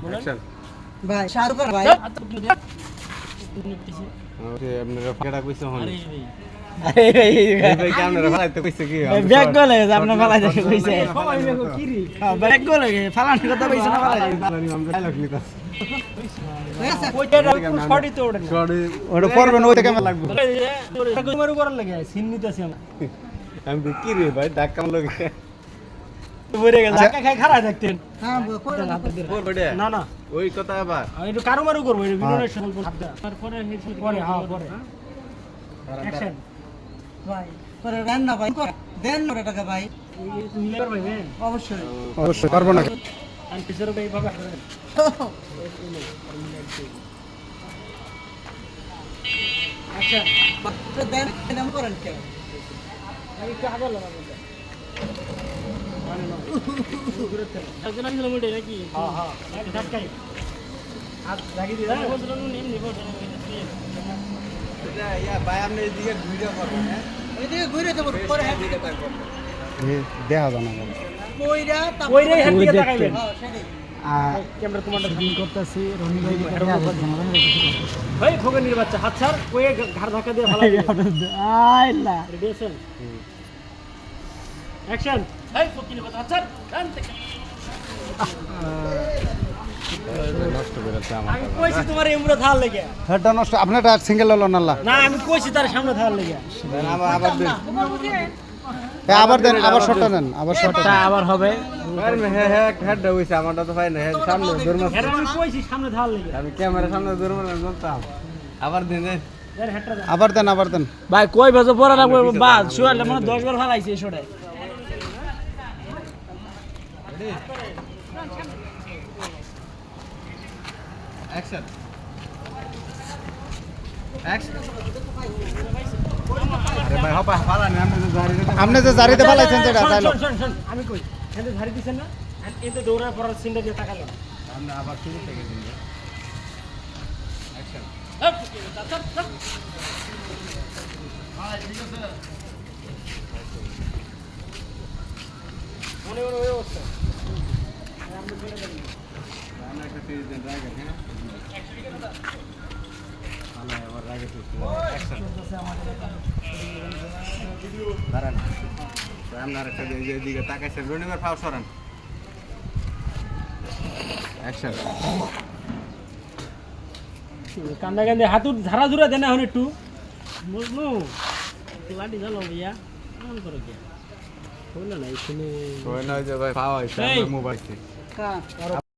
Action ভাই শাহরুখ খান ভাই ওকে আপনারা ফাটা কইছে হন আরে ভাই ভাই কি আপনারা ফালাইতে কইছে কি ব্যাগ গোল লাগে আপনি ফালাই দেখে কইছে সবাই দেখো কি রে ব্যাগ গোল লাগে ফালানোর কথা কইছে না ফালাই আমরা ডায়লগ নিতাছি ওইটা শর্টই তো ওঠে শর্টে ওটা করবেন ওইটা কেমন লাগবে তোমার উপর লাগে সিন নিতেছি আমরা আমি তো কি রে ভাই ধাক্কা লাগে বইরে গেল ধাক্কা খাই খাড়া থাকতেন হ্যাঁ না না ওই কথা আবার আমি একটু কারুমারু করব এই বিনোদনের সময় তারপরে পরে হ্যাঁ পরে অ্যাকশন ভাই করে দেন না ভাই দেন না টাকা ভাই তুমি করবে অবশ্যই অবশ্যই করব না আর পিছর ভাই বাবা আচ্ছা তো দেন নাম করেন কে আমি একটু আগে লাগাবো মানে না গুরুত্ব না দিলাম ওটা নাকি হ্যাঁ হ্যাঁ এক ধাক্কাই হাত লাগিয়ে দিলাম বলছিলাম নিম নিব ইয়া ভাই আপনি এদিকে ভিডিও করবেন হ্যাঁ এদিকে ঘুরে দেব পরে হ্যাঁ দিকে তাকাবো দেখা জানা ওইরাই হ্যাঁ দিকে তাকাইবেন হ্যাঁ সেটাই ক্যামেরা কমান্ডার ফোন করতেছি রনি ভাই খোগনের বাচ্চা হাত ছাড় কয়ে ঘাড় ধাক্কা দিয়ে ফালাই আইলা রেডি আছেন অ্যাকশন এই ফকিনের কথা হাত ছাড় ডান থেকে নষ্ট করেছে আমার আমি কইছি তোমার এমরা থাল লাগে হেডটা নষ্ট আপনারটা সিঙ্গেল হলো না না আমি কইছি তার সামনে থাল লাগে আবার দেন আবার দেন আবার শটটা দেন আবার শটটা আবার হবে হ্যাঁ হ্যাঁ হেডটা হইছে আমারটা তো ভাই না সামনে দূরমাস এর আমি কইছি সামনে থাল লাগে আমি ক্যামেরা সামনে দূরমাস বলতাম আবার দেন এর হেডটা আবার দেন ভাই কই বাজে পড়া লাগবে বাদ শুয়ালে মানে 10 বার ফালাইছে এসোডে অ্যাকশন অ্যাকশন আরে ভাই হপা ফালা না আপনি যে জারিতে ফালাইছেন যেটা ডায়লগ শোন আমি কই এতে ধারি দিছেন না এতে দৌড়ায় পড়ার সিনটা দিয়ে তাকালাম আমরা আবার শুরু থেকে দিন অ্যাকশন মনে মনে ওই অবস্থা আমরা একটা পেজ দেন রাগের হ্যাঁ আল্লাহ আবার রাগে তো অ্যাকশন দাঁড়ান আমরা একটা দিকে তাকাইছেন রনিবার ফাও সরান অ্যাকশন কান্দা কান্দে হাতু ধারা ধুরা দেনা হন একটু বুঝলু লাঠি চালো ভাইয়া এমন করো কি হইল না এখানে ওই না যে ভাই ফাও হইছে এই। মোবাইল